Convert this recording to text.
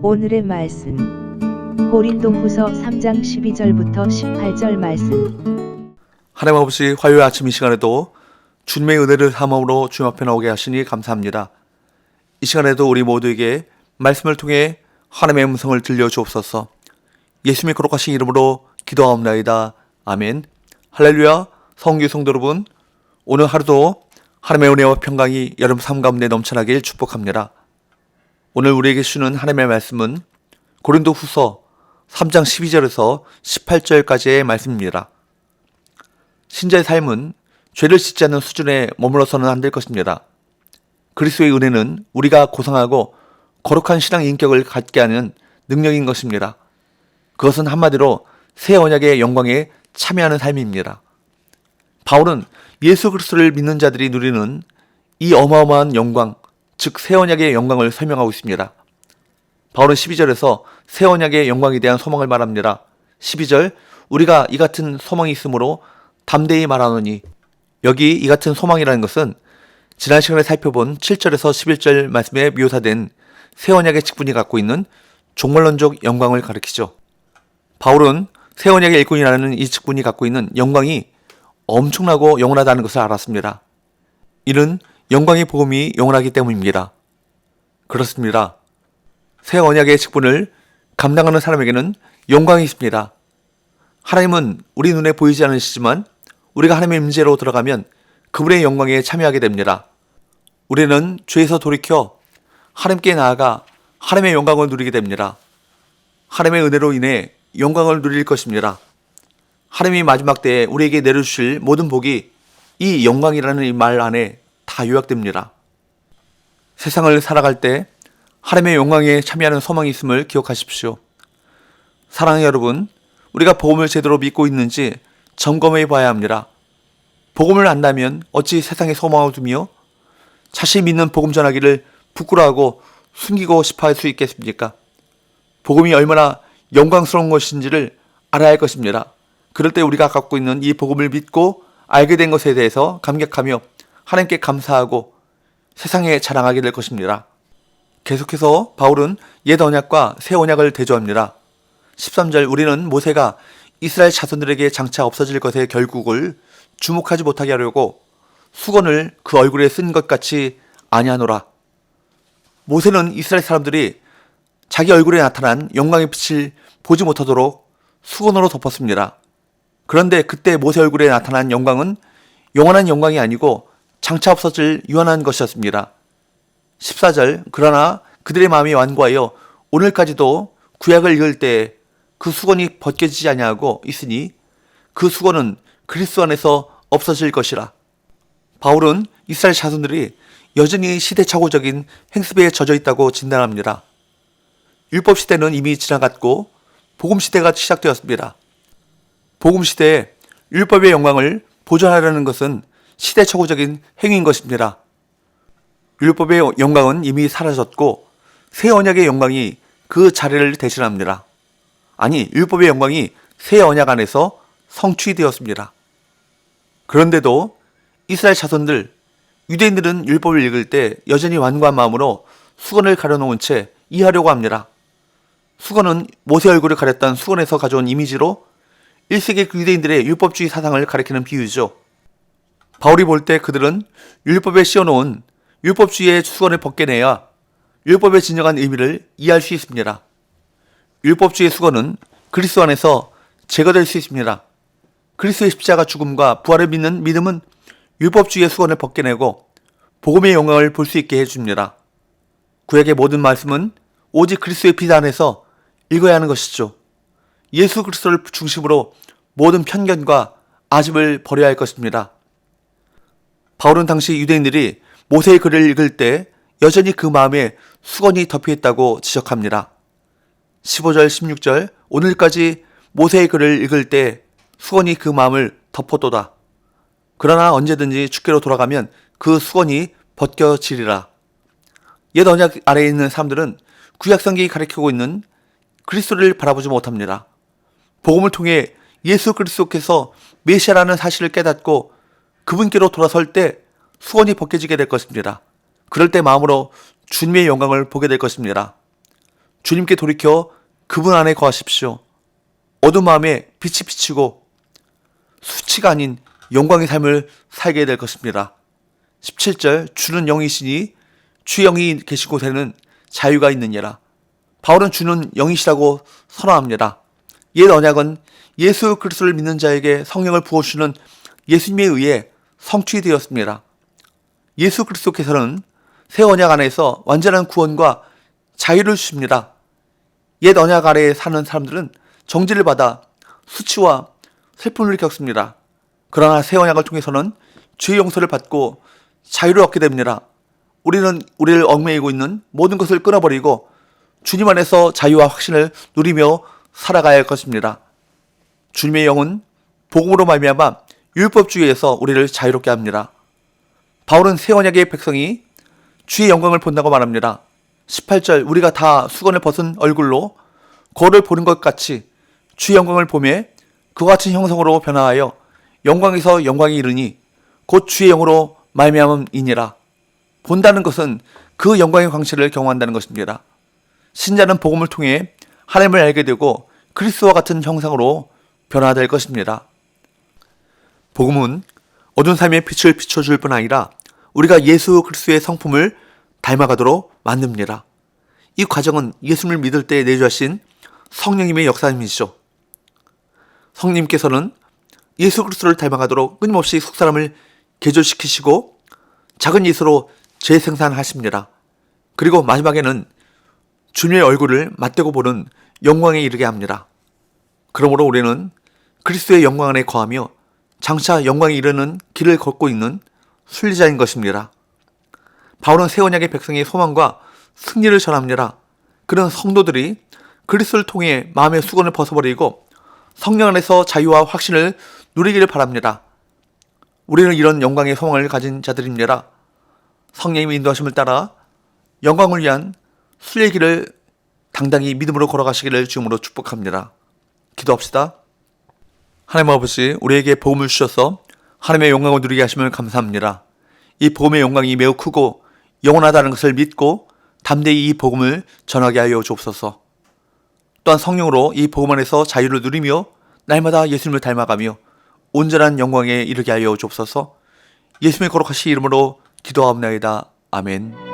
오늘의 말씀 고린도후서 3장 12절부터 18절 말씀. 하나님 아버지, 화요일 아침 이 시간에도 주님의 은혜를 삼음으로 주님 앞에 나오게 하시니 감사합니다. 이 시간에도 우리 모두에게 말씀을 통해 하나님의 음성을 들려주옵소서. 예수님의 거룩하신 이름으로 기도하옵나이다. 아멘. 할렐루야. 성교 성도 여러분, 오늘 하루도 하나님의 은혜와 평강이 여러분 삶 가운데 넘쳐나길 축복합니다. 오늘 우리에게 주는 하나님의 말씀은 고린도후서 3장 12절에서 18절까지의 말씀입니다. 신자의 삶은 죄를 짓지 않는 수준에 머물러서는 안 될 것입니다. 그리스도의 은혜는 우리가 고상하고 거룩한 신앙 인격을 갖게 하는 능력인 것입니다. 그것은 한마디로 새 언약의 영광에 참여하는 삶입니다. 바울은 예수 그리스도를 믿는 자들이 누리는 이 어마어마한 영광, 즉 새 언약의 영광을 설명하고 있습니다. 바울은 12절에서 새 언약의 영광에 대한 소망을 말합니다. 12절, 우리가 이 같은 소망이 있으므로 담대히 말하노니, 여기 이 같은 소망이라는 것은 지난 시간에 살펴본 7절에서 11절 말씀에 묘사된 새 언약의 직분이 갖고 있는 종말론적 영광을 가리키죠. 바울은 새 언약의 일꾼이라는 이 직분이 갖고 있는 영광이 엄청나고 영원하다는 것을 알았습니다. 이는 영광의 복음이 영원하기 때문입니다. 그렇습니다. 새 언약의 직분을 감당하는 사람에게는 영광이 있습니다. 하나님은 우리 눈에 보이지 않으시지만 우리가 하나님의 임재로 들어가면 그분의 영광에 참여하게 됩니다. 우리는 죄에서 돌이켜 하나님께 나아가 하나님의 영광을 누리게 됩니다. 하나님의 은혜로 인해 영광을 누릴 것입니다. 하나님이 마지막 때에 우리에게 내려주실 모든 복이 이 영광이라는 이 말 안에 다 요약됩니다. 세상을 살아갈 때 하나님의 영광에 참여하는 소망이 있음을 기억하십시오. 사랑하는 여러분, 우리가 복음을 제대로 믿고 있는지 점검해 봐야 합니다. 복음을 안다면 어찌 세상에 소망을 두며 자신이 믿는 복음 전하기를 부끄러워하고 숨기고 싶어 할 수 있겠습니까? 복음이 얼마나 영광스러운 것인지를 알아야 할 것입니다. 그럴 때 우리가 갖고 있는 이 복음을 믿고 알게 된 것에 대해서 감격하며 하나님께 감사하고 세상에 자랑하게 될 것입니다. 계속해서 바울은 옛 언약과 새 언약을 대조합니다. 13절, 우리는 모세가 이스라엘 자손들에게 장차 없어질 것의 결국을 주목하지 못하게 하려고 수건을 그 얼굴에 쓴 것 같이 아니하노라. 모세는 이스라엘 사람들이 자기 얼굴에 나타난 영광의 빛을 보지 못하도록 수건으로 덮었습니다. 그런데 그때 모세 얼굴에 나타난 영광은 영원한 영광이 아니고 장차 없어질 유한한 것이었습니다. 14절, 그러나 그들의 마음이 완고하여 오늘까지도 구약을 읽을 때 그 수건이 벗겨지지 아니하고 있으니 그 수건은 그리스도 안에서 없어질 것이라. 바울은 이스라엘 자손들이 여전히 시대착오적인 행습에 젖어 있다고 진단합니다. 율법 시대는 이미 지나갔고 복음 시대가 시작되었습니다. 복음 시대에 율법의 영광을 보존하려는 것은 시대착오적인 행위인 것입니다. 율법의 영광은 이미 사라졌고 새 언약의 영광이 그 자리를 대신합니다. 아니, 율법의 영광이 새 언약 안에서 성취되었습니다. 그런데도 이스라엘 자손들, 유대인들은 율법을 읽을 때 여전히 완고한 마음으로 수건을 가려놓은 채 이해하려고 합니다. 수건은 모세 얼굴을 가렸던 수건에서 가져온 이미지로 1세기 유대인들의 율법주의 사상을 가리키는 비유죠. 바울이 볼 때 그들은 율법에 씌워놓은 율법주의의 수건을 벗겨내야 율법의 진정한 의미를 이해할 수 있습니다. 율법주의의 수건은 그리스도 안에서 제거될 수 있습니다. 그리스도의 십자가 죽음과 부활을 믿는 믿음은 율법주의의 수건을 벗겨내고 복음의 영광을 볼 수 있게 해줍니다. 구약의 모든 말씀은 오직 그리스도의 피 안에서 읽어야 하는 것이죠. 예수 그리스도를 중심으로 모든 편견과 아집을 버려야 할 것입니다. 바울은 당시 유대인들이 모세의 글을 읽을 때 여전히 그 마음에 수건이 덮여있다고 지적합니다. 15절, 16절, 오늘까지 모세의 글을 읽을 때 수건이 그 마음을 덮어도다. 그러나 언제든지 주께로 돌아가면 그 수건이 벗겨지리라. 옛 언약 아래에 있는 사람들은 구약 성경이 가리키고 있는 그리스도를 바라보지 못합니다. 복음을 통해 예수 그리스도께서 메시아라는 사실을 깨닫고 그분께로 돌아설 때 수건이 벗겨지게 될 것입니다. 그럴 때 마음으로 주님의 영광을 보게 될 것입니다. 주님께 돌이켜 그분 안에 거하십시오. 어두운 마음에 빛이 비치고 수치가 아닌 영광의 삶을 살게 될 것입니다. 17절 주는 영이시니 주 영이 계신 곳에는 자유가 있느니라. 바울은 주는 영이시라고 선언합니다. 옛 언약은 예수 그리스도를 믿는 자에게 성령을 부어주시는 예수님에 의해 성취되었습니다. 예수 그리스도께서는 새 언약 안에서 완전한 구원과 자유를 주십니다. 옛 언약 아래에 사는 사람들은 정죄를 받아 수치와 슬픔을 겪습니다. 그러나 새 언약을 통해서는 죄의 용서를 받고 자유를 얻게 됩니다. 우리는 우리를 얽매이고 있는 모든 것을 끊어버리고 주님 안에서 자유와 확신을 누리며 살아가야 할 것입니다. 주님의 영은 복음으로 말미암아 율법주의에서 우리를 자유롭게 합니다. 바울은 새 언약의 백성이 주의 영광을 본다고 말합니다. 18절 우리가 다 수건을 벗은 얼굴로 거울을 보는 것 같이 주의 영광을 보며 그와 같은 형성으로 변화하여 영광에서 영광에 이르니 곧 주의 영으로 말미암음이니라. 본다는 것은 그 영광의 광채를 경험한다는 것입니다. 신자는 복음을 통해 하나님을 알게 되고 그리스도와 같은 형상으로 변화될 것입니다. 복음은 어두운 삶의 빛을 비춰줄 뿐 아니라 우리가 예수 그리스도의 성품을 닮아가도록 만듭니다. 이 과정은 예수님을 믿을 때 내주하신 성령님의 역사님이시죠. 성령님께서는 예수 그리스도를 닮아가도록 끊임없이 속사람을 개조시키시고 작은 예수로 재생산하십니다. 그리고 마지막에는 주님의 얼굴을 맞대고 보는 영광에 이르게 합니다. 그러므로 우리는 그리스도의 영광 안에 거하며 장차 영광에 이르는 길을 걷고 있는 순리자인 것입니다. 바울은 새 언약의 백성의 소망과 승리를 전합니다. 그런 성도들이 그리스도를 통해 마음의 수건을 벗어버리고 성령 안에서 자유와 확신을 누리기를 바랍니다. 우리는 이런 영광의 소망을 가진 자들입니다. 성령님의 인도하심을 따라 영광을 위한 순례의 길을 당당히 믿음으로 걸어가시기를 주님으로 축복합니다. 기도합시다. 하나님 아버지, 우리에게 복음을 주셔서 하나님의 영광을 누리게 하심을 감사합니다. 이 복음의 영광이 매우 크고 영원하다는 것을 믿고 담대히 이 복음을 전하게 하여 주옵소서. 또한 성령으로 이 복음 안에서 자유를 누리며 날마다 예수님을 닮아가며 온전한 영광에 이르게 하여 주옵소서. 예수님의 거룩하신 이름으로 기도하옵나이다. 아멘.